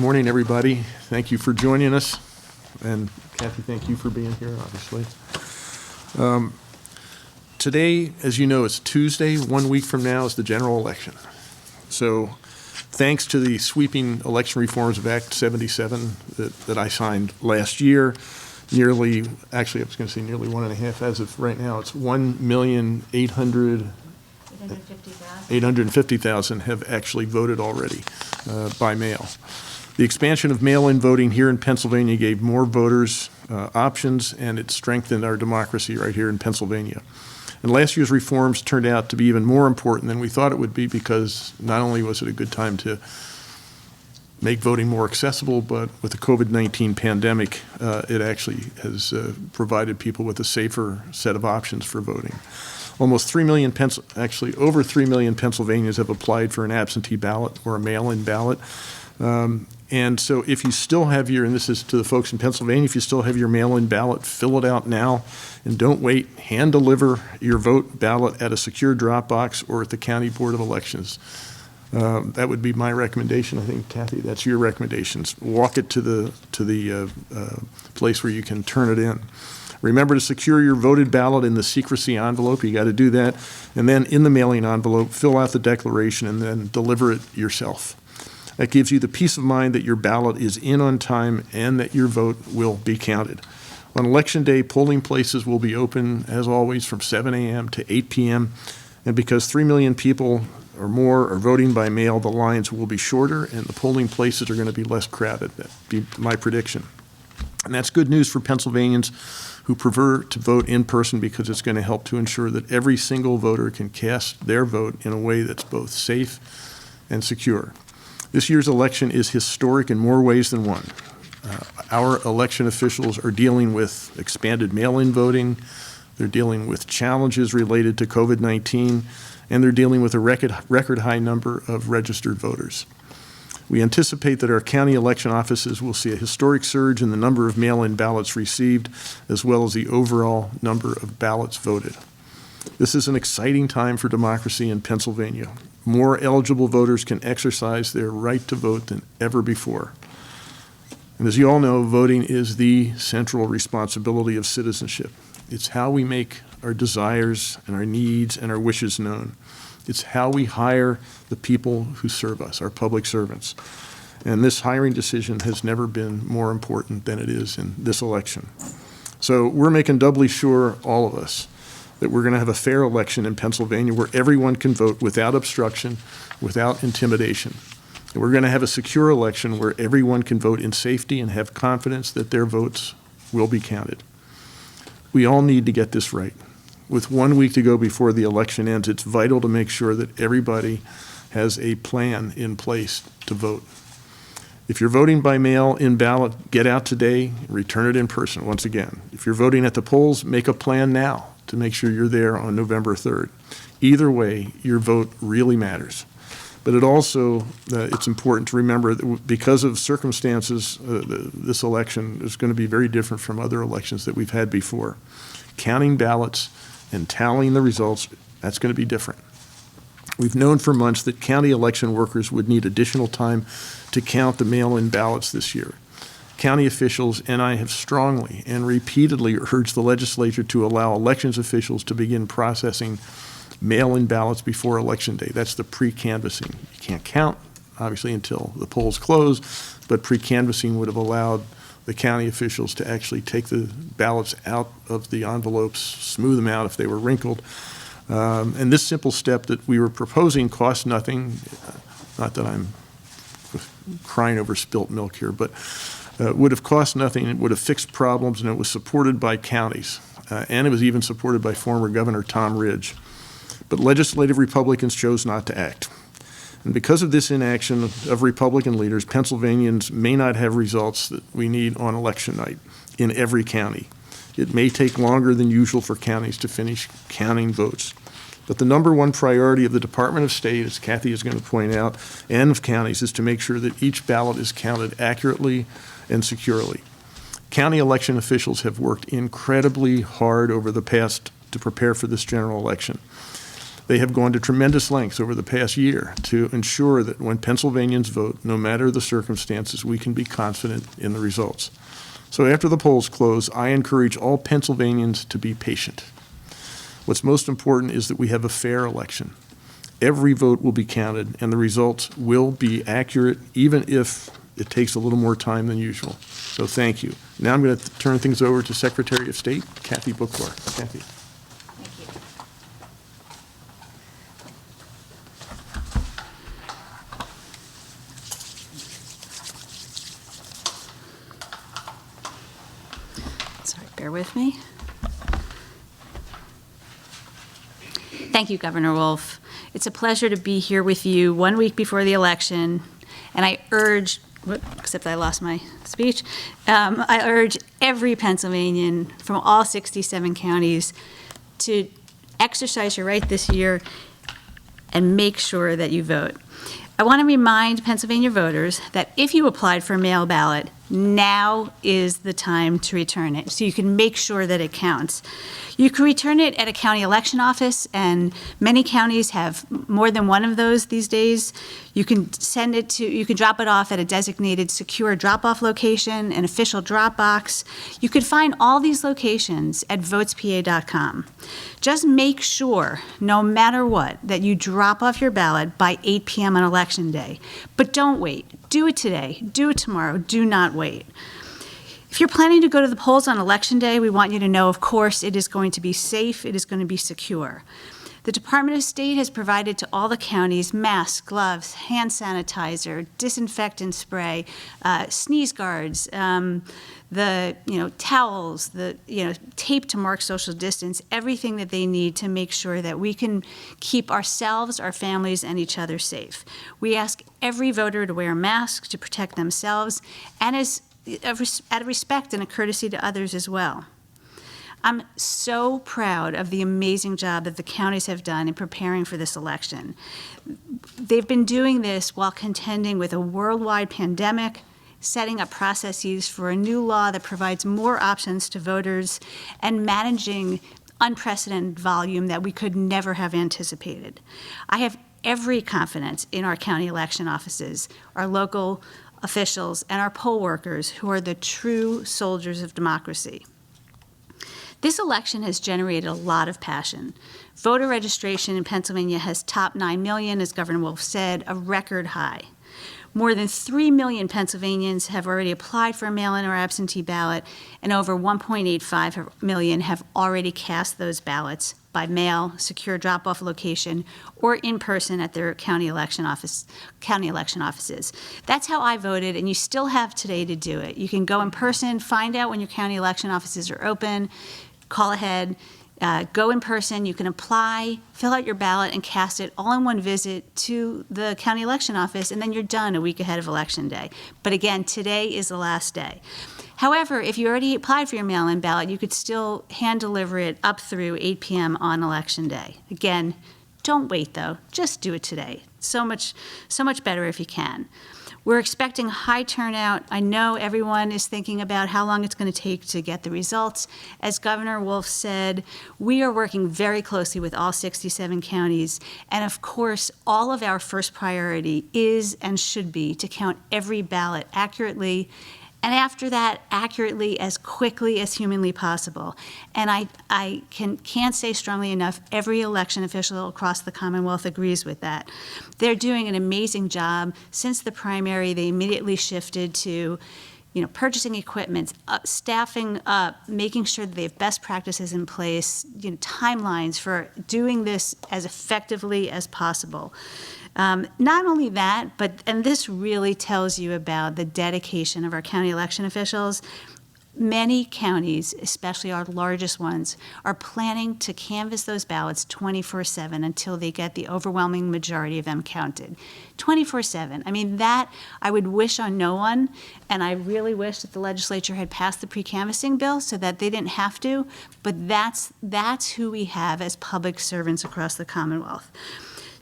Morning, everybody. Thank you for joining us. And Kathy, thank you for being here, obviously. Today, as you know, it's Tuesday. 1 week from now is the general election. So thanks to the sweeping election reforms of Act 77 that I signed last year, nearly 1.5, as of right now, it's 1,850,000 have actually voted already by mail. The expansion of mail-in voting here in Pennsylvania gave more voters options, and it strengthened our democracy right here in Pennsylvania. And last year's reforms turned out to be even more important than we thought it would be, because not only was it a good time to make voting more accessible, but with the COVID-19 pandemic, it actually has provided people with a safer set of options for voting. Almost 3 million, over 3 million Pennsylvanians have applied for an absentee ballot or a mail-in ballot. And so if you still have your, and this is to the folks in Pennsylvania, if you still have your mail-in ballot, fill it out now and don't wait. Hand deliver your vote ballot at a secure drop box or at the County Board of Elections. That would be my recommendation. I think, Kathy, that's your recommendations. Walk it to the place where you can turn it in. Remember to secure your voted ballot in the secrecy envelope. You got to do that. And then in the mailing envelope, fill out the declaration and then deliver it yourself. That gives you the peace of mind that your ballot is in on time and that your vote will be counted. On Election Day, polling places will be open, as always, from 7 a.m. to 8 p.m. And because 3 million people or more are voting by mail, the lines will be shorter and the polling places are going to be less crowded. That'd be my prediction. And that's good news for Pennsylvanians who prefer to vote in person, because it's going to help to ensure that every single voter can cast their vote in a way that's both safe and secure. This year's election is historic in more ways than one. Our election officials are dealing with expanded mail-in voting, they're dealing with challenges related to COVID-19, and they're dealing with a record high number of registered voters. We anticipate that our county election offices will see a historic surge in the number of mail-in ballots received, as well as the overall number of ballots voted. This is an exciting time for democracy in Pennsylvania. More eligible voters can exercise their right to vote than ever before. And as you all know, voting is the central responsibility of citizenship. It's how we make our desires and our needs and our wishes known. It's how we hire the people who serve us, our public servants. And this hiring decision has never been more important than it is in this election. So we're making doubly sure, all of us, that we're going to have a fair election in Pennsylvania where everyone can vote without obstruction, without intimidation. And we're going to have a secure election where everyone can vote in safety and have confidence that their votes will be counted. We all need to get this right. With 1 week to go before the election ends, it's vital to make sure that everybody has a plan in place to vote. If you're voting by mail-in ballot, get out today, return it in person once again. If you're voting at the polls, make a plan now to make sure you're there on November 3rd. Either way, your vote really matters. But it also, it's important to remember that because of circumstances, this election is going to be very different from other elections that we've had before. Counting ballots and tallying the results, that's going to be different. We've known for months that county election workers would need additional time to count the mail-in ballots this year. County officials and I have strongly and repeatedly urged the legislature to allow elections officials to begin processing mail-in ballots before Election Day. That's the pre-canvassing. You can't count, obviously, until the polls close, but pre-canvassing would have allowed the county officials to actually take the ballots out of the envelopes, smooth them out if they were wrinkled. And this simple step that we were proposing cost nothing. Not that I'm crying over spilt milk here, but would have cost nothing. It would have fixed problems, and it was supported by counties. And it was even supported by former Governor Tom Ridge. But legislative Republicans chose not to act. And because of this inaction of Republican leaders, Pennsylvanians may not have results that we need on election night in every county. It may take longer than usual for counties to finish counting votes. But the number one priority of the Department of State, as Kathy is going to point out, and of counties, is to make sure that each ballot is counted accurately and securely. County election officials have worked incredibly hard over the past to prepare for this general election. They have gone to tremendous lengths over the past year to ensure that when Pennsylvanians vote, no matter the circumstances, we can be confident in the results. So after the polls close, I encourage all Pennsylvanians to be patient. What's most important is that we have a fair election. Every vote will be counted, and the results will be accurate, even if it takes a little more time than usual. So thank you. Now I'm going to turn things over to Secretary of State, Kathy Boockvar. Kathy. Thank you. Sorry, bear with me. Thank you, Governor Wolf. It's a pleasure to be here with you 1 week before the election, and I urge, except I lost my speech, I urge every Pennsylvanian from all 67 counties to exercise your right this year and make sure that you vote. I want to remind Pennsylvania voters that if you applied for a mail ballot, now is the time to return it, so you can make sure that it counts. You can return it at a county election office, and many counties have more than one of those these days. You can you can drop it off at a designated secure drop-off location, an official drop box. You could find all these locations at votespa.com. Just make sure, no matter what, that you drop off your ballot by 8 p.m. on Election Day. But don't wait. Do it today. Do it tomorrow. Do not wait. If you're planning to go to the polls on Election Day, we want you to know, of course, it is going to be safe. It is going to be secure. The Department of State has provided to all the counties masks, gloves, hand sanitizer, disinfectant spray, sneeze guards, the towels, the tape to mark social distance, everything that they need to make sure that we can keep ourselves, our families, and each other safe. We ask every voter to wear a mask to protect themselves, and out of respect and a courtesy to others as well. I'm so proud of the amazing job that the counties have done in preparing for this election. They've been doing this while contending with a worldwide pandemic, setting up processes for a new law that provides more options to voters, and managing unprecedented volume that we could never have anticipated. I have every confidence in our county election offices, our local officials, and our poll workers, who are the true soldiers of democracy. This election has generated a lot of passion. Voter registration in Pennsylvania has topped 9 million, as Governor Wolf said, a record high. More than 3 million Pennsylvanians have already applied for a mail-in or absentee ballot, and over 1.85 million have already cast those ballots by mail, secure drop-off location, or in person at their county election offices. That's how I voted, and you still have today to do it. You can go in person, find out when your county election offices are open, call ahead, go in person, you can apply, fill out your ballot, and cast it all in one visit to the county election office, and then you're done a week ahead of Election Day. But again, today is the last day. However, if you already applied for your mail-in ballot, you could still hand deliver it up through 8 p.m. on Election Day. Again, don't wait though, just do it today. So much better if you can. We're expecting high turnout. I know everyone is thinking about how long it's going to take to get the results. As Governor Wolf said, we are working very closely with all 67 counties. And of course, all of our first priority is and should be to count every ballot accurately, and after that, accurately as quickly as humanly possible. And I can't say strongly enough, every election official across the Commonwealth agrees with that. They're doing an amazing job. Since the primary, they immediately shifted to purchasing equipment, staffing up, making sure that they have best practices in place, timelines for doing this as effectively as possible. Not only that, and this really tells you about the dedication of our county election officials. Many counties, especially our largest ones, are planning to canvass those ballots 24/7 until they get the overwhelming majority of them counted. 24/7. I mean, that I would wish on no one, and I really wish that the legislature had passed the pre-canvassing bill so that they didn't have to, but that's who we have as public servants across the Commonwealth.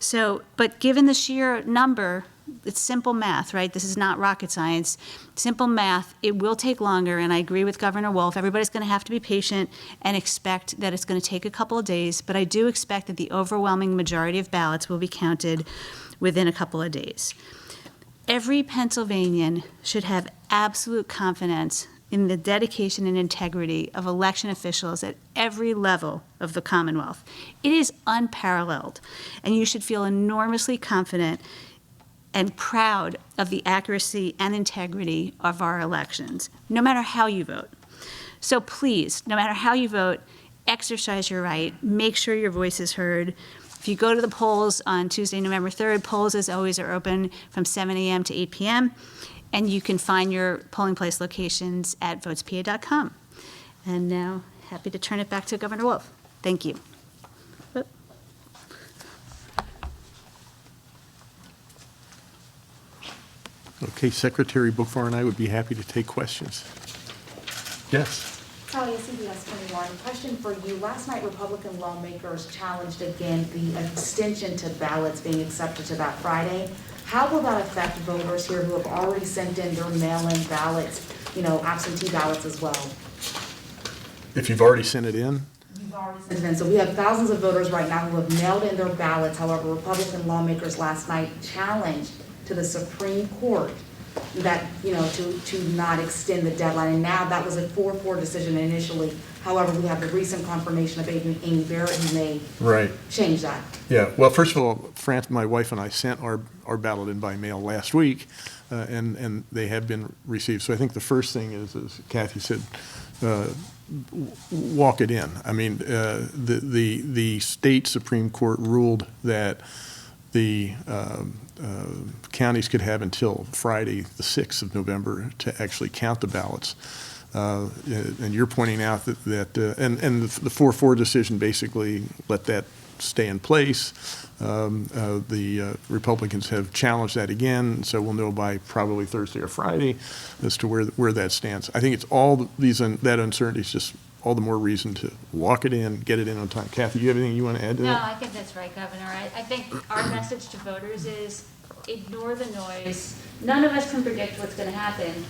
So, but given the sheer number, it's simple math, right? This is not rocket science. Simple math, it will take longer, and I agree with Governor Wolf. Everybody's going to have to be patient and expect that it's going to take a couple of days, but I do expect that the overwhelming majority of ballots will be counted within a couple of days. Every Pennsylvanian should have absolute confidence in the dedication and integrity of election officials at every level of the Commonwealth. It is unparalleled, and you should feel enormously confident and proud of the accuracy and integrity of our elections, no matter how you vote. So please, no matter how you vote, exercise your right, make sure your voice is heard. If you go to the polls on Tuesday, November 3rd, polls as always are open from 7 a.m. to 8 p.m., and you can find your polling place locations at votespa.com. And now, happy to turn it back to Governor Wolf. Thank you. Okay, Secretary Boockvar and I would be happy to take questions. Yes. Talia, CBS 21. Question for you. Last night, Republican lawmakers challenged again the extension to ballots being accepted to that Friday. How will that affect voters here who have already sent in their mail-in ballots, absentee ballots as well? If you've already sent it in? You've already sent it in. So we have thousands of voters right now who have mailed in their ballots. However, Republican lawmakers last night challenged to the Supreme Court that, to not extend the deadline. And now that was a 4-4 decision initially. However, we have the recent confirmation of Amy Barrett who may change that. Yeah, well, first of all, my wife and I sent our ballot in by mail last week, and they have been received. So I think the first thing is, as Kathy said, walk it in. I mean, the state Supreme Court ruled that the counties could have until Friday, the 6th of November, to actually count the ballots. And you're pointing out that the 4-4 decision basically let that stay in place. The Republicans have challenged that again, so we'll know by probably Thursday or Friday as to where that stands. I think it's all that uncertainty is just all the more reason to walk it in, get it in on time. Kathy, you have anything you want to add to that? No, I think that's right, Governor. I think our message to voters is ignore the noise. None of us can predict what's going to happen.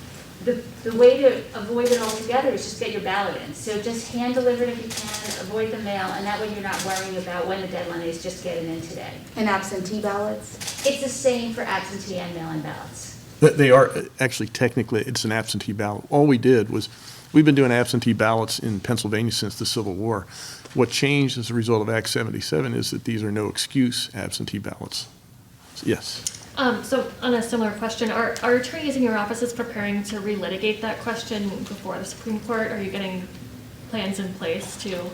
The way to avoid it altogether is just get your ballot in. So just hand deliver it if you can, avoid the mail, and that way you're not worrying about when the deadline is, just get it in today. And absentee ballots? It's the same for absentee and mail-in ballots. They are, actually, technically, it's an absentee ballot. All we did was, we've been doing absentee ballots in Pennsylvania since the Civil War. What changed as a result of Act 77 is that these are no excuse absentee ballots. Yes. So on a similar question, are attorneys in your offices preparing to relitigate that question before the Supreme Court? Are you getting plans in place to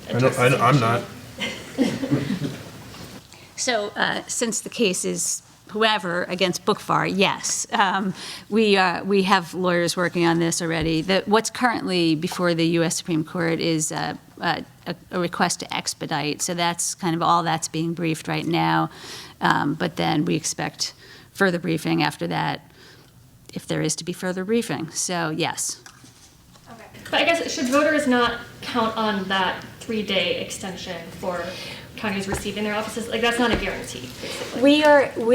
address the I'm issue? not. So since the case is whoever against Boockvar, yes. We have lawyers working on this already. What's currently before the U.S. Supreme Court is a request to expedite. So that's kind of all that's being briefed right now. But then we expect further briefing after that, if there is to be further briefing. So yes. Okay. But I guess, should voters not count on that 3-day extension for counties receiving their offices? Like, that's not a guarantee, basically. We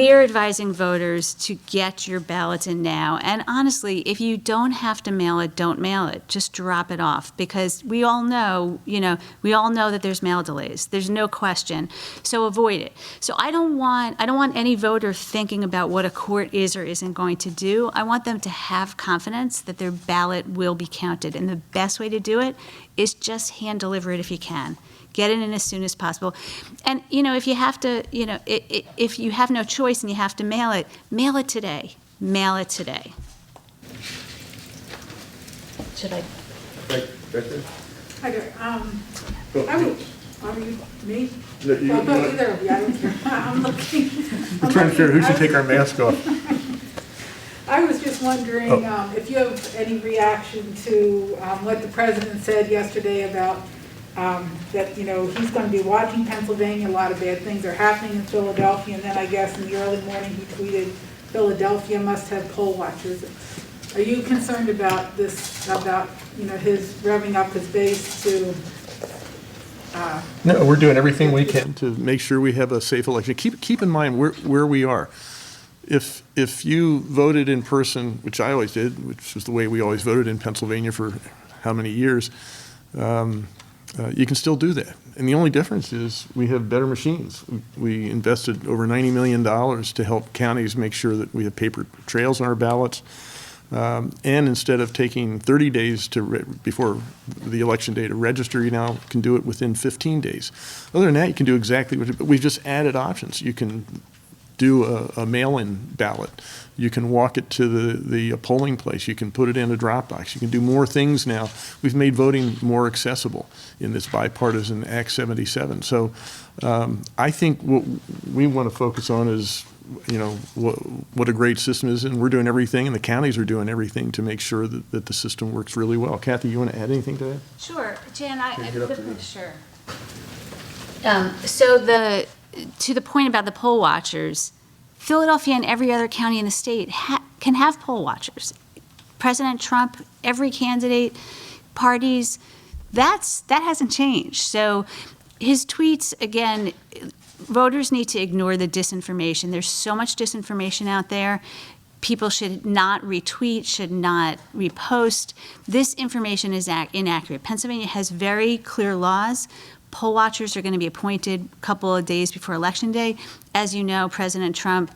are advising voters to get your ballots in now. And honestly, if you don't have to mail it, don't mail it. Just drop it off, because we all know that there's mail delays. There's no question. So avoid it. So I don't want any voter thinking about what a court is or isn't going to do. I want them to have confidence that their ballot will be counted. And the best way to do it is just hand deliver it if you can. Get it in as soon as possible. And, if you have to, if you have no choice and you have to mail it today. Mail it today. Should I? Right there. Hi there. Are you me? No, you- Well, no, either of you. I don't care. I'm looking. We're trying to figure out who should take our mask off. I was just wondering if you have any reaction to what the president said yesterday about that, he's going to be watching Pennsylvania. A lot of bad things are happening in Philadelphia. And then I guess in the early morning he tweeted, Philadelphia must have poll watchers. Are you concerned about this, about, his revving up his base to... No, we're doing everything we can to make sure we have a safe election. Keep in mind where we are. if you voted in person, which I always did, which was the way we always voted in Pennsylvania for how many years, you can still do that. And the only difference is we have better machines. We invested over $90 million to help counties make sure that we have paper trails on our ballots. And instead of taking 30 days before the election day to register, you now can do it within 15 days. Other than that, you can do exactly but we've just added options. You can do a mail-in ballot. You can walk it to the polling place. You can put it in a drop box. You can do more things now. We've made voting more accessible in this bipartisan Act 77. So I think what we want to focus on is, what a great system is, and we're doing everything, and the counties are doing everything to make sure that the system works really well. Kathy, you want to add anything to that? Sure, Jan, sure. To the point about the poll watchers, Philadelphia and every other county in the state can have poll watchers. President Trump, every candidate, parties, that hasn't changed. So his tweets, again, voters need to ignore the disinformation. There's so much disinformation out there. People should not retweet, should not repost. This information is inaccurate. Pennsylvania has very clear laws. Poll watchers are going to be appointed a couple of days before Election Day. As you know, President Trump,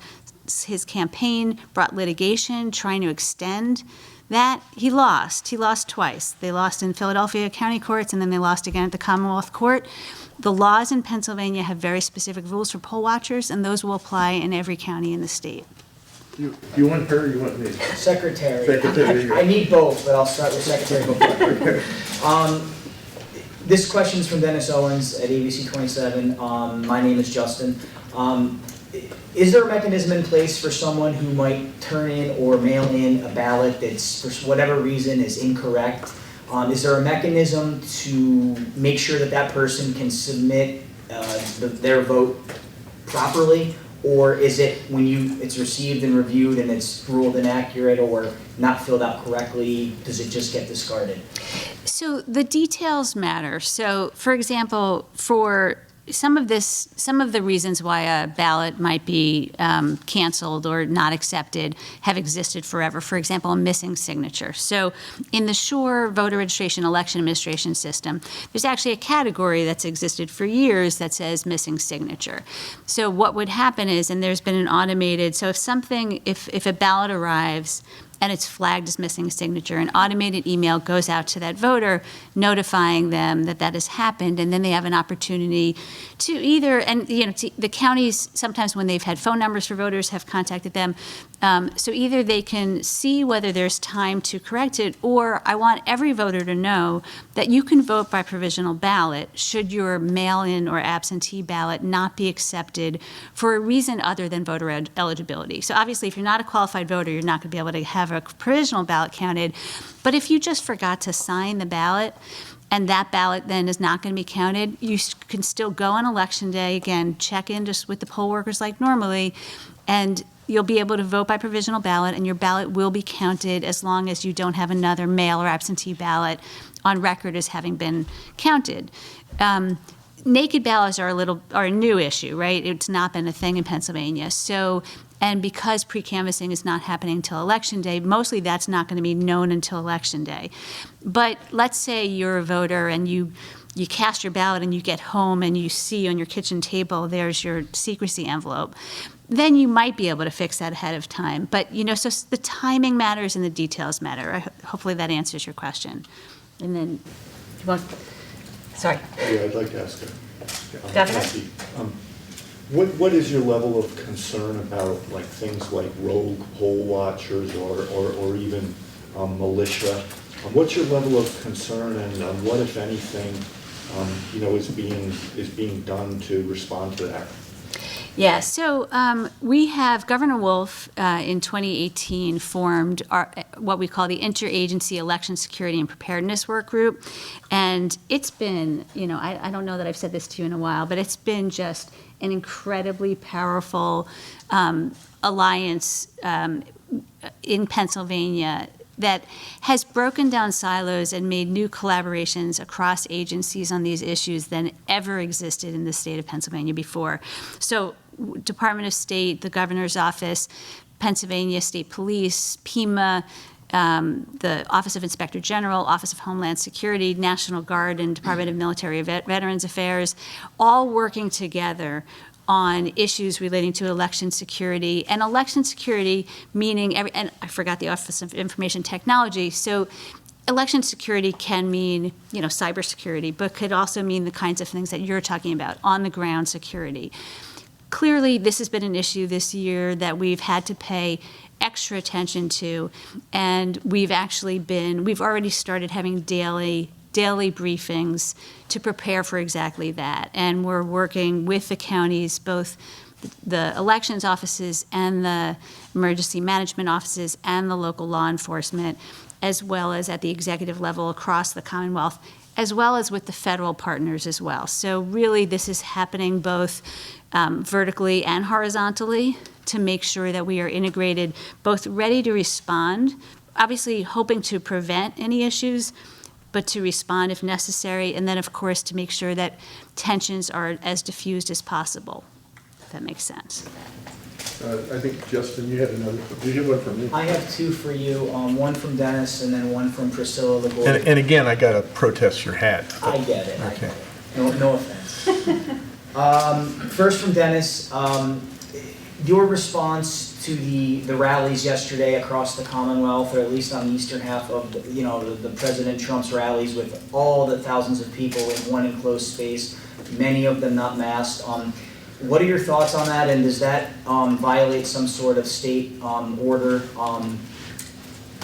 his campaign brought litigation trying to extend that. He lost twice. They lost in Philadelphia county courts, and then they lost again at the Commonwealth Court. The laws in Pennsylvania have very specific rules for poll watchers, and those will apply in every county in the state. You want her or you want me? Secretary. Secretary. I need both, but I'll start with Secretary Boockvar. This question is from Dennis Owens at ABC 27. My name is Justin. Is there a mechanism in place for someone who might turn in or mail in a ballot that's, for whatever reason, is incorrect? Is there a mechanism to make sure that that person can submit their vote properly? Or is it when it's received and reviewed and it's ruled inaccurate or not filled out correctly, does it just get discarded? So the details matter. So, for example, for some of the reasons why a ballot might be canceled or not accepted have existed forever. For example, a missing signature. So in the SURE voter registration election administration system, there's actually a category that's existed for years that says missing signature. So what would happen is, and there's been an automated, so if a ballot arrives and it's flagged as missing signature, an automated email goes out to that voter notifying them that that has happened, and then they have an opportunity to either, and the counties sometimes when they've had phone numbers for voters have contacted them, so either they can see whether there's time to correct it, or I want every voter to know that you can vote by provisional ballot should your mail-in or absentee ballot not be accepted for a reason other than voter eligibility. So obviously if you're not a qualified voter, you're not going to be able to have a provisional ballot counted, but if you just forgot to sign the ballot and that ballot then is not going to be counted, you can still go on Election Day, again, check in just with the poll workers like normally, and you'll be able to vote by provisional ballot, and your ballot will be counted as long as you don't have another mail or absentee ballot on record as having been counted. Naked ballots are a new issue, right? It's not been a thing in Pennsylvania. So, and because pre-canvassing is not happening until Election Day, mostly that's not going to be known until Election Day. But let's say you're a voter and you cast your ballot and you get home and you see on your kitchen table there's your secrecy envelope. Then you might be able to fix that ahead of time. But, so the timing matters and the details matter. Hopefully that answers your question. And then, you want... Sorry. Yeah, I'd like to ask Governor? Kathy, what is your level of concern about things like rogue poll watchers or even militia? What's your level of concern, and what, if anything, is being done to respond to that? Yeah, so we have, Governor Wolf in 2018 formed what we call the Interagency Election Security and Preparedness Work Group. And it's been, I don't know that I've said this to you in a while, but it's been just an incredibly powerful alliance in Pennsylvania that has broken down silos and made new collaborations across agencies on these issues than ever existed in the state of Pennsylvania before. So Department of State, the governor's office, Pennsylvania State Police, PEMA, the Office of Inspector General, Office of Homeland Security, National Guard, and Department of Military Veterans Affairs, all working together on issues relating to election security. And election security meaning, and I forgot the Office of Information Technology, so election security can mean, cybersecurity, but could also mean the kinds of things that you're talking about, on-the-ground security. Clearly, this has been an issue this year that we've had to pay extra attention to, and we've already started having daily briefings to prepare for exactly that. And we're working with the counties, both the elections offices and the emergency management offices and the local law enforcement, as well as at the executive level across the Commonwealth, as well as with the federal partners as well. So really, this is happening both vertically and horizontally to make sure that we are integrated, both ready to respond, obviously hoping to prevent any issues, but to respond if necessary, and then, of course, to make sure that tensions are as diffused as possible, if that makes sense. I think, Justin, you had another, did you have one for me? I have two for you, one from Dennis and then one from Priscilla LaGuardia. And again, I gotta protest your hat. I get it, I Okay. get it. No offense. First from Dennis, your response to the rallies yesterday across the Commonwealth, or at least on the eastern half of the President Trump's rallies, with all the thousands of people in one enclosed space, many of them not masked. What are your thoughts on that, and does that violate some sort of state order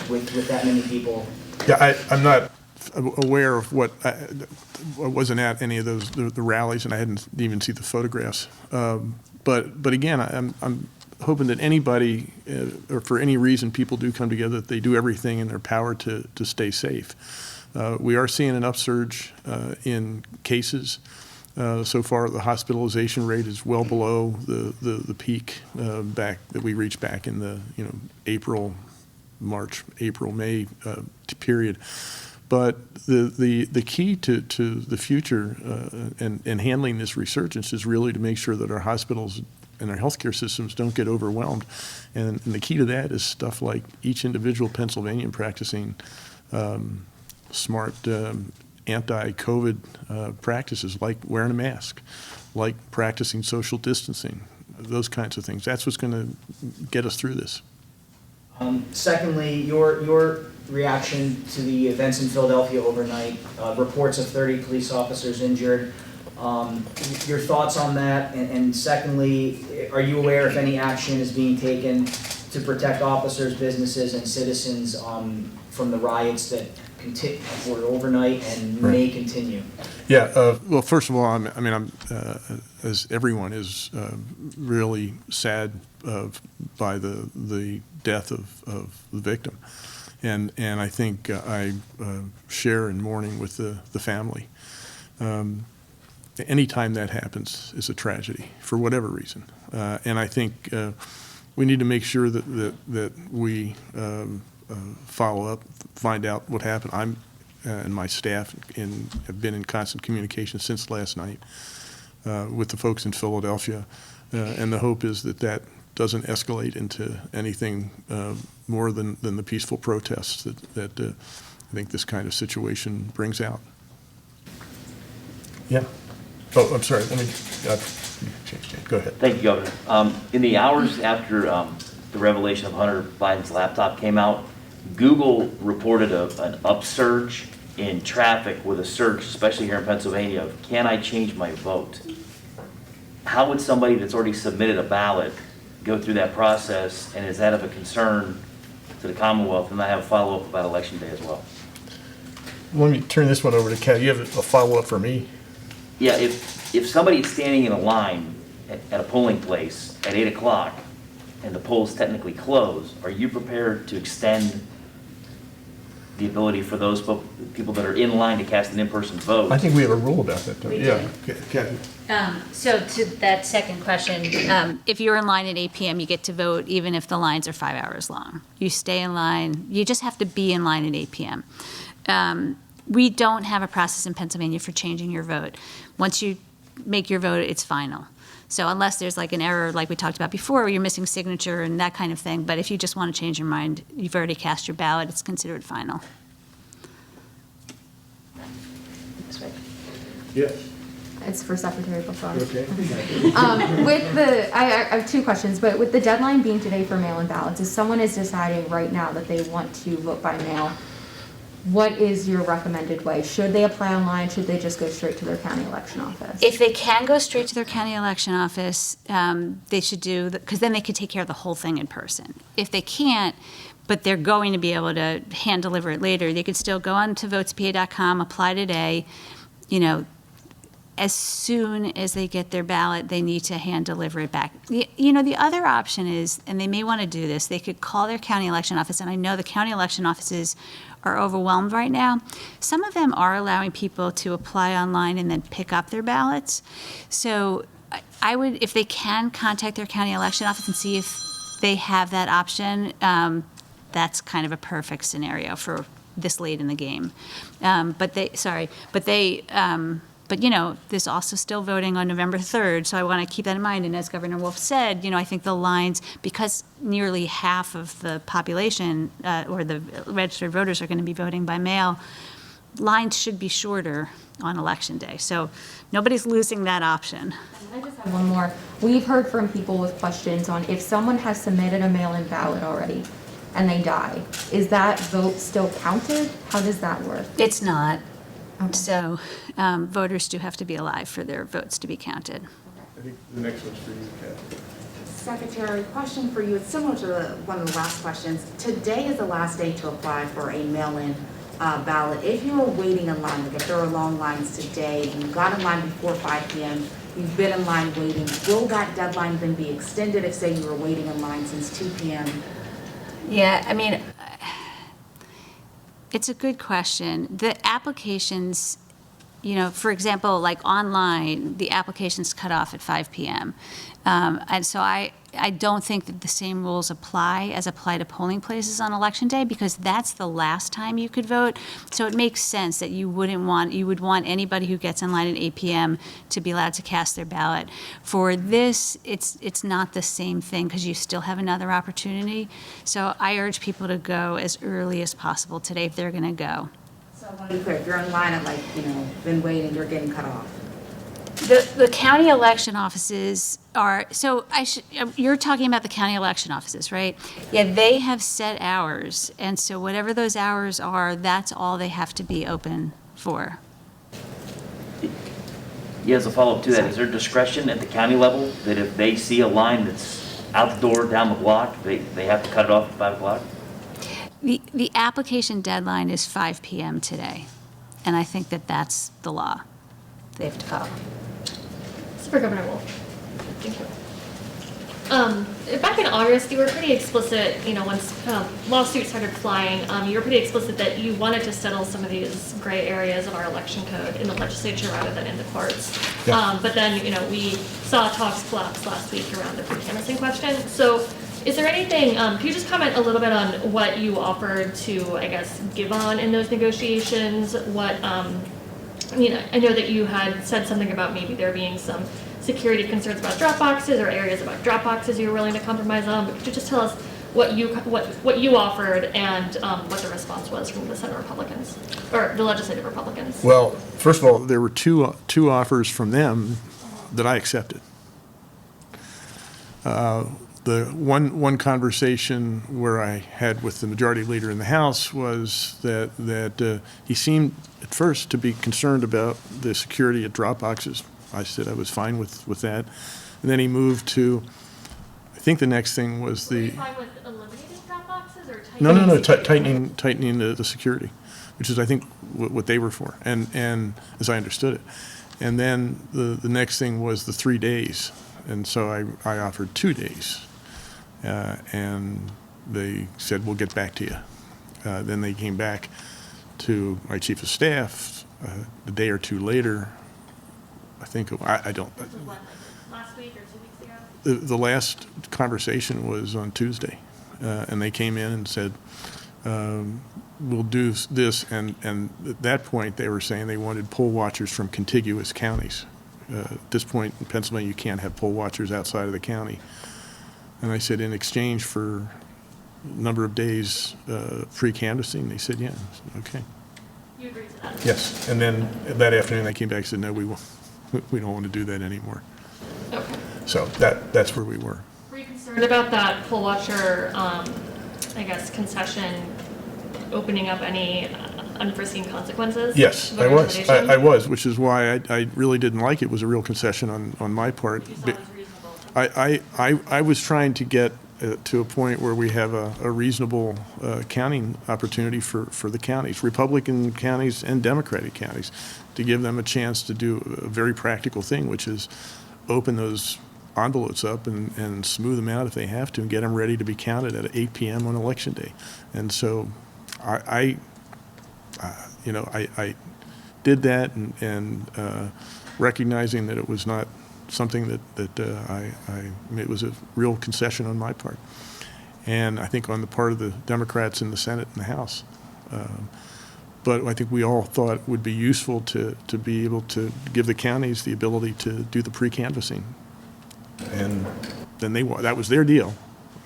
with that many people? Yeah, I'm not aware of what, I wasn't at any of those, the rallies, and I hadn't even seen the photographs. But again, I'm hoping that anybody, or for any reason people do come together, that they do everything in their power to stay safe. We are seeing an upsurge in cases. So far, the hospitalization rate is well below the peak back that we reached back in the May period. But the key to the future and handling this resurgence is really to make sure that our hospitals and our healthcare systems don't get overwhelmed. And the key to that is stuff like each individual Pennsylvanian practicing smart anti-COVID practices, like wearing a mask, like practicing social distancing, those kinds of things. That's what's going to get us through this. Secondly, your reaction to the events in Philadelphia overnight, reports of 30 police officers injured. Your thoughts on that, and secondly, are you aware if any action is being taken to protect officers, businesses, and citizens from the riots that were overnight and may continue? Yeah, well, first of all, I'm as everyone is really sad by the death of the victim. And I think I share in mourning with the family. Anytime that happens is a tragedy for whatever reason. And I think we need to make sure that we follow up, find out what happened. I'm and my staff have been in constant communication since last night with the folks in Philadelphia. And the hope is that doesn't escalate into anything more than the peaceful protests that I think this kind of situation brings out. Yeah. Oh, I'm sorry. Let me change that. Go ahead. Thank you, Governor. In the hours after the revelation of Hunter Biden's laptop came out, Google reported an upsurge in traffic with a search, especially here in Pennsylvania, of can I change my vote? How would somebody that's already submitted a ballot go through that process, and is that of a concern to the Commonwealth? And I have a follow-up about Election Day as well. Let me turn this one over to Kat. You have a follow-up for me? Yeah, if somebody is standing in a line at a polling place at 8 o'clock and the polls technically close, are you prepared to extend the ability for those people that are in line to cast an in-person vote? I think we have a rule about that, don't we? We Yeah. do. Kathy. So to that second question, if you're in line at 8 p.m., you get to vote even if the lines are 5 hours long. You stay in line. You just have to be in line at 8 p.m. We don't have a process in Pennsylvania for changing your vote. Once you make your vote, it's final. So unless there's like an error, like we talked about before, where you're missing signature and that kind of thing, but if you just want to change your mind, you've already cast your ballot, it's considered final. Yes. It's for Secretary Boockvar. Okay. I have two questions, but with the deadline being today for mail-in ballots, if someone is deciding right now that they want to vote by mail, what is your recommended way? Should they apply online? Should they just go straight to their county election office? If they can go straight to their county election office, they should do, because then they could take care of the whole thing in person. If they can't, but they're going to be able to hand deliver it later, they could still go on to votespa.com, apply today. You know, as soon as they get their ballot, they need to hand deliver it back. You know, the other option is, and they may want to do this, they could call their county election office, and I know the county election offices are overwhelmed right now. Some of them are allowing people to apply online and then pick up their ballots. So I would, if they can, contact their county election office and see if they have that option. That's kind of a perfect scenario for this late in the game. But you know, there's also still voting on November 3rd, so I want to keep that in mind. And as Governor Wolf said, you know, I think the lines, because nearly half of the population or the registered voters are going to be voting by mail, lines should be shorter on Election Day. So nobody's losing that option. I just have one more. We've heard from people with questions on if someone has submitted a mail-in ballot already and they die, is that vote still counted? How does that work? It's not. Okay. So voters do have to be alive for their votes to be counted. I think the next one's for you, Kathy. Secretary, question for you. It's similar to one of the last questions. Today is the last day to apply for a mail-in ballot. If you were waiting in line, like if there were long lines today, and you got in line before 5 p.m., you've been in line waiting, will that deadline then be extended if, say, you were waiting in line since 2 p.m.? Yeah, I mean, it's a good question. The applications, you know, for example, like online, the applications cut off at 5 p.m. And so I don't think that the same rules apply to polling places on Election Day, because that's the last time you could vote. So it makes sense that you would want anybody who gets in line at 8 p.m. to be allowed to cast their ballot. For this, it's not the same thing, because you still have another opportunity. So I urge people to go as early as possible today if they're going to go. So I want to be clear, if you're in line at been waiting, you're getting cut off. The county election offices are, you're talking about the county election offices, right? Yeah, they have set hours, and so whatever those hours are, that's all they have to be open for. Yeah, as a follow-up to that, is there discretion at the county level that if they see a line that's out the door down the block, they have to cut it off at 5 o'clock? The application deadline is 5 p.m. today, and I think that that's the law. They have to follow. For Governor Wolf. Thank you. Back in August, you were pretty explicit, you know, once lawsuits started flying, you were pretty explicit that you wanted to settle some of these gray areas of our election code in the legislature rather than in the courts. Yeah. But then, you know, we saw talks collapse last week around the pre-canvassing question. So is there anything, can you just comment a little bit on what you offered to, I guess, give on in those negotiations? What, you know, I know that you had said something about maybe there being some security concerns about drop boxes or areas about drop boxes you were willing to compromise on, but could you just tell us what you offered and what the response was from the Senate Republicans, or the legislative Republicans? Well, first of all, there were two offers from them that I accepted. The one conversation where I had with the majority leader in the House was that he seemed at first to be concerned about the security at drop boxes. I said I was fine with that. And then he moved to, I think the next thing was Were you the, fine with eliminating drop boxes or tightening? no, security? tightening the security, which is I think what they were for, and as I understood it. And then the next thing was the 3 days. And so I offered 2 days. And they said, we'll get back to you. Then they came back to my chief of staff a day or two later. I think, I don't. This was what, like last week or 2 weeks ago? The last conversation was on Tuesday. And they came in and said, we'll do this. And at that point, they were saying they wanted poll watchers from contiguous counties, at this point in Pennsylvania, you can't have poll watchers outside of the county. And I said, in exchange for a number of days pre-canvassing, they said, yeah. I said, okay. You agree to that? Yes. And then that afternoon, they came back and said, no, we don't want to do that anymore. Okay. So that's where we were. Were you concerned about that poll watcher, I guess, concession opening up any unforeseen consequences? Yes, I Voter was. intimidation? I was, which is why I really didn't like it. It was a real concession on my part. You thought it was reasonable? I was trying to get to a point where we have a reasonable counting opportunity for the counties, Republican counties and Democratic counties, to give them a chance to do a very practical thing, which is open those envelopes up and smooth them out if they have to and get them ready to be counted at 8 p.m. on Election Day. And so I did that and recognizing that it was not something that it was a real concession on my part. And I think on the part of the Democrats in the Senate and the House. But I think we all thought it would be useful to be able to give the counties the ability to do the pre-canvassing. And then that was their deal.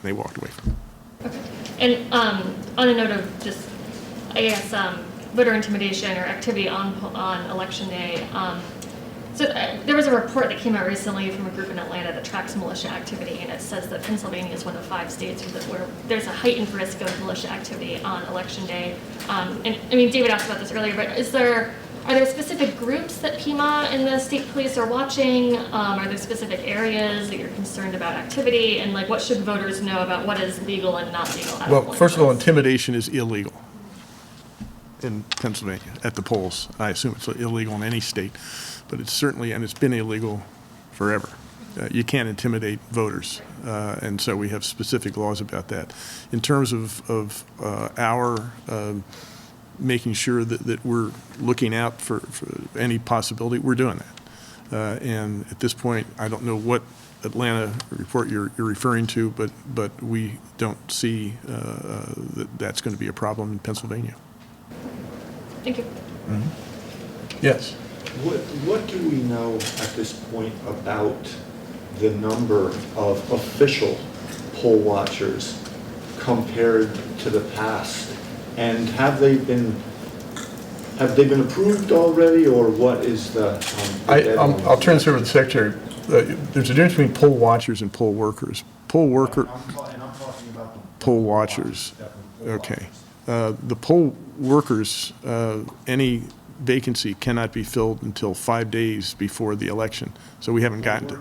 They walked away from it. Okay. And on a note of just, I guess, voter intimidation or activity on Election Day, so there was a report that came out recently from a group in Atlanta that tracks militia activity, and it says that Pennsylvania is one of 5 states where there's a heightened risk of militia activity on Election Day. And I mean, David asked about this earlier, but are there specific groups that PEMA and the state police are watching? Are there specific areas that you're concerned about activity? And like, what should voters know about what is legal and not legal? at a Well, polling first of all, place? intimidation is illegal in Pennsylvania at the polls. I assume it's illegal in any state, but it's certainly, and it's been illegal forever. You can't intimidate voters, and so we have specific laws about that. In terms of our making sure that we're looking out for any possibility, we're doing that. And at this point, I don't know what Atlanta report you're referring to, but we don't see that's going to be a problem in Pennsylvania. Thank you. Yes. What do we know at this point about the number of official poll watchers compared to the past? And have they been approved already, or what is the deadline? I'll turn this over to the Secretary. There's a difference between poll watchers and poll workers. And I'm talking about the Poll watchers. Okay. The poll workers, any vacancy cannot be filled until 5 days before the election. So we haven't gotten to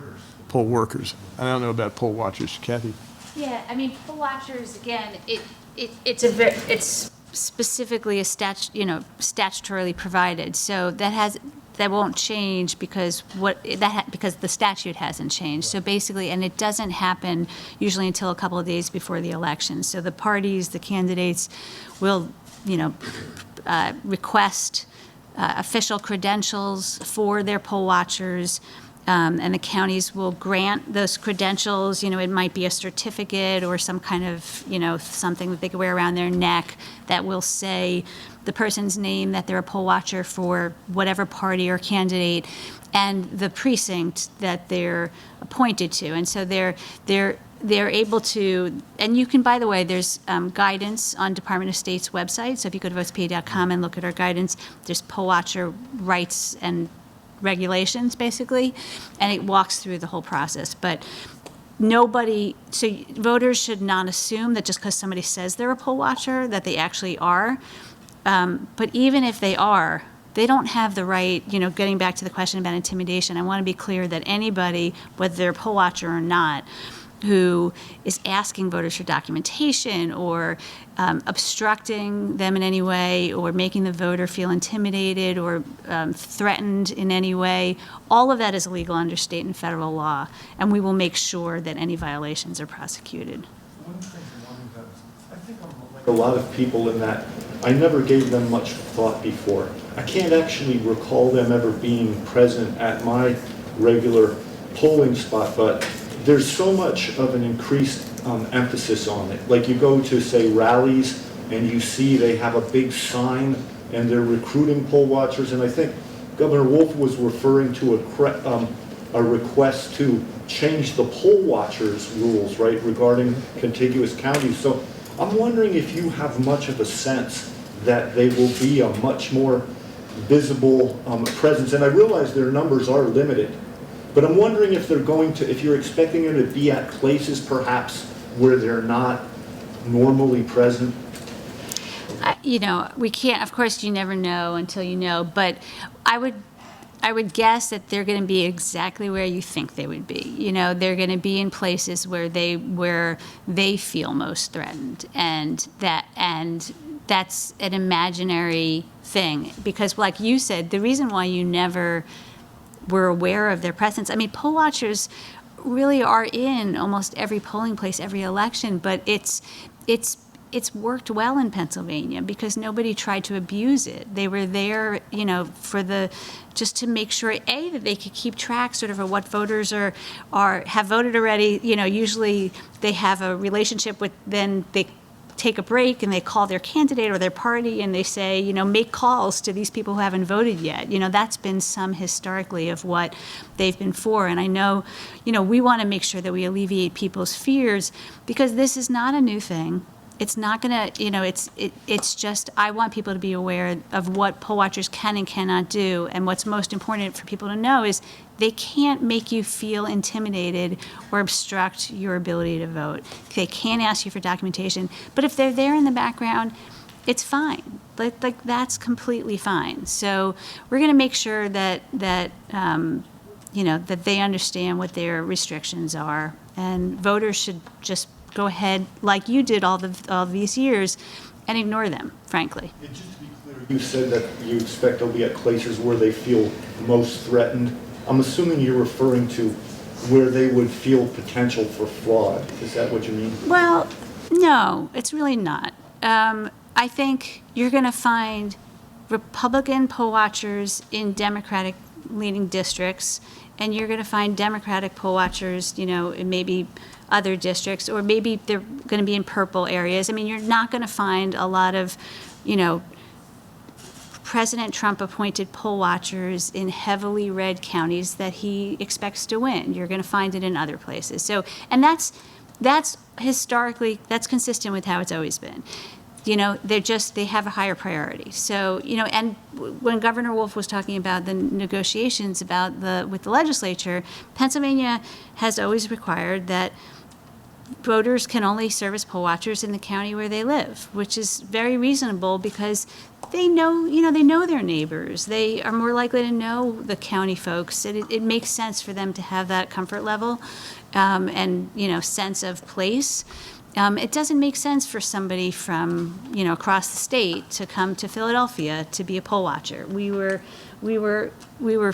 poll workers. I don't know about poll watchers. Kathy? Yeah, I mean, poll watchers, again, it's specifically statutorily provided. So that won't change because because the statute hasn't changed. So basically, and it doesn't happen usually until a couple of days before the election. So the parties, the candidates will, request official credentials for their poll watchers. And the counties will grant those credentials. It might be a certificate or some kind of, something that they could wear around their neck that will say the person's name, that they're a poll watcher for whatever party or candidate, and the precinct that they're appointed to. And so they're able to, and you can, by the way, there's guidance on Department of State's website. So if you go to votespa.com and look at our guidance, there's poll watcher rights and regulations, basically, and it walks through the whole process. But so voters should not assume that just because somebody says they're a poll watcher that they actually are. But even if they are, they don't have the right, getting back to the question about intimidation, I want to be clear that anybody, whether they're a poll watcher or not, who is asking voters for documentation or obstructing them in any way or making the voter feel intimidated or threatened in any way, all of that is illegal under state and federal law, and we will make sure that any violations are prosecuted. I think I'm like a lot of people in that I never gave them much thought before. I can't actually recall them ever being present at my regular polling spot, but there's so much of an increased emphasis on it. Like you go to, say, rallies, and you see they have a big sign, and they're recruiting poll watchers, and I think Governor Wolf was referring to a request to change the poll watchers rules, right, regarding contiguous counties. So I'm wondering if you have much of a sense that they will be a much more visible presence. And I realize their numbers are limited, but I'm wondering if they're going to, if you're expecting them to be at places perhaps where they're not normally present. You know, we can't, of course, you never know until you know, but I would guess that they're going to be exactly where you think they would be. You know, they're going to be in places where they feel most threatened, and that's an imaginary thing, because like you said, the reason why you never were aware of their presence, I mean, poll watchers really are in almost every polling place, every election, but it's worked well in Pennsylvania because nobody tried to abuse it. They were there, you know, just to make sure, A, that they could keep track sort of what voters have voted already. You know, usually they have a relationship with, then they take a break and they call their candidate or their party and they say, you know, make calls to these people who haven't voted yet. You know, that's been some historically of what they've been for. And I know, you know, we want to make sure that we alleviate people's fears because this is not a new thing. It's not going to, you know, it's just, I want people to be aware of what poll watchers can and cannot do. And what's most important for people to know is they can't make you feel intimidated or obstruct your ability to vote. They can't ask you for documentation. But if they're there in the background, it's fine. Like that's completely fine. So we're going to make sure that you know, that they understand what their restrictions are. And voters should just go ahead, like you did all these years, and ignore them, frankly. And just to be clear, you said that you expect they'll be at places where they feel most threatened. I'm assuming you're referring to where they would feel potential for fraud. Is that what you mean? Well, no, it's really not. I think you're going to find Republican poll watchers in Democratic leading districts, and you're going to find Democratic poll watchers, you know, in maybe other districts, or maybe they're going to be in purple areas. I mean, you're not going to find a lot of, you know, President Trump appointed poll watchers in heavily red counties that he expects to win. You're going to find it in other places. So, and that's historically, that's consistent with how it's always been. You know, they have a higher priority. So, you know, and when Governor Wolf was talking about the negotiations with the legislature, Pennsylvania has always required that voters can only serve as poll watchers in the county where they live, which is very reasonable because they know, you know, they know their neighbors. They are more likely to know the county folks. It makes sense for them to have that comfort level and, you know, sense of place. It doesn't make sense for somebody from, you know, across the state to come to Philadelphia to be a poll watcher. We were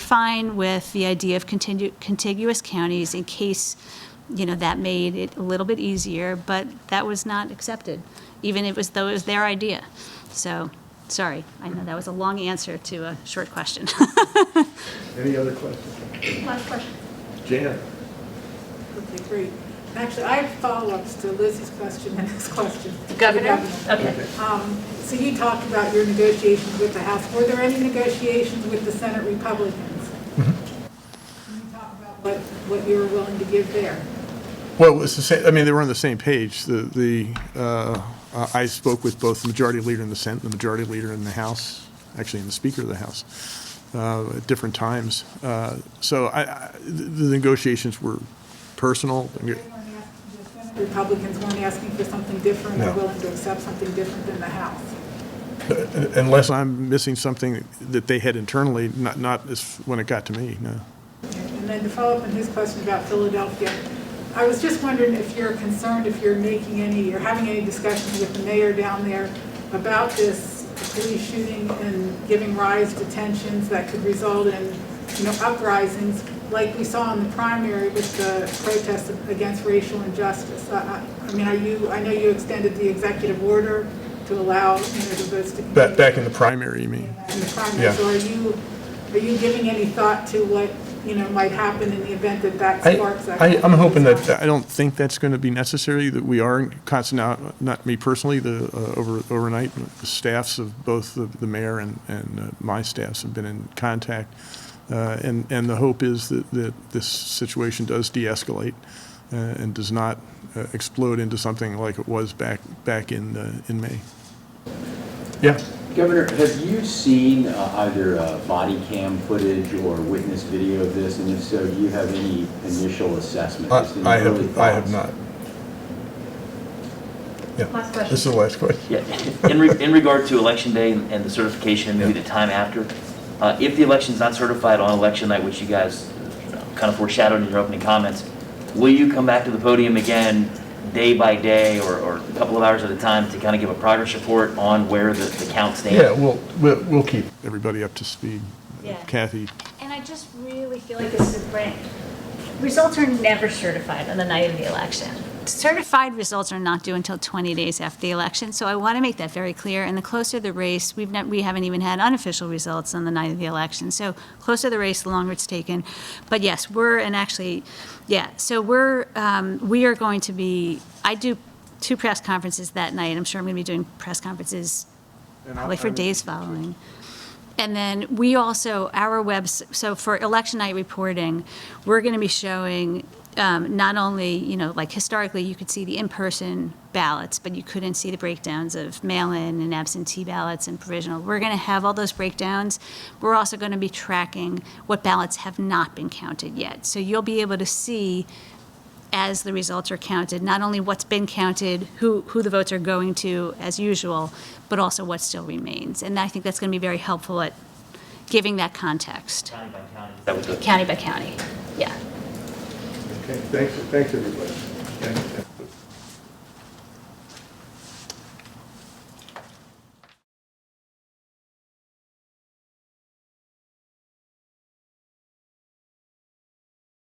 fine with the idea of contiguous counties in case, you know, that made it a little bit easier, but that was not accepted, even if it was their idea. So, sorry, I know that was a long answer to a short question. Any other questions? Last question. Jan? Okay, great. Actually, I have follow-ups to Lizzie's question and this question. Governor? Okay. So you talked about your negotiations with the House. Were there any negotiations with the Senate Republicans? Can you talk about what you were willing to give there? Well, it's the same, I mean, they were on the same page. I spoke with both the majority leader in the Senate and the majority leader in the House, actually in the Speaker of the House, at different times. So the negotiations were personal. Republicans weren't asking for something different No. or willing to accept something different than the House. Unless I'm missing something that they had internally, not as when it got to me, no. And then to follow up on his question about Philadelphia, I was just wondering if you're concerned, if you're having any discussions with the mayor down there about this police shooting and giving rise to tensions that could result in, you know, uprisings like we saw in the primary with the protests against racial injustice. I mean, I know you extended the executive order to allow, you know, the votes to Back in the primary, you mean? in the primary. Yeah. So are you giving any thought to what, might happen in the event that that sparks that. I'm hoping that, I don't think that's going to be necessary, that we are in constant, not me personally, overnight, the staffs of both the mayor and my staffs have been in contact. And the hope is that this situation does de-escalate and does not explode into something like it was back in May. Yeah. Governor, have you seen either body cam footage or witness video of this? And if so, do you have any initial assessment? Just any early I have thoughts? not. Yeah. Last question. This is the last question. Yeah, in regard to election day and the certification, maybe the time after, if the election's not certified on election night, which you guys kind of foreshadowed in your opening comments, will you come back to the podium again day by day or a couple of hours at a time to kind of give a progress report on where the count stands? Yeah, we'll keep everybody up to speed. Yeah. Kathy, And I just really feel like this is great. Results are never certified on the night of the election. Certified results are not due until 20 days after the election, so I want to make that very clear. And the closer the race, we haven't even had unofficial results on the night of the election. So closer the race, the longer it's taken. But yes, we are going to be, I do 2 press conferences that night. I'm sure I'm going to be doing press conferences probably for days following. And then we also, so for election night reporting, we're going to be showing not only, like historically, you could see the in-person ballots, but you couldn't see the breakdowns of mail-in and absentee ballots and provisional. We're going to have all those breakdowns. We're also going to be tracking what ballots have not been counted yet. So you'll be able to see, as the results are counted, not only what's been counted, who the votes are going to, as usual, but also what still remains. And I think that's going to be very helpful at giving that context. County by county. That was the County by county, yeah. okay, thanks everybody. Thank you.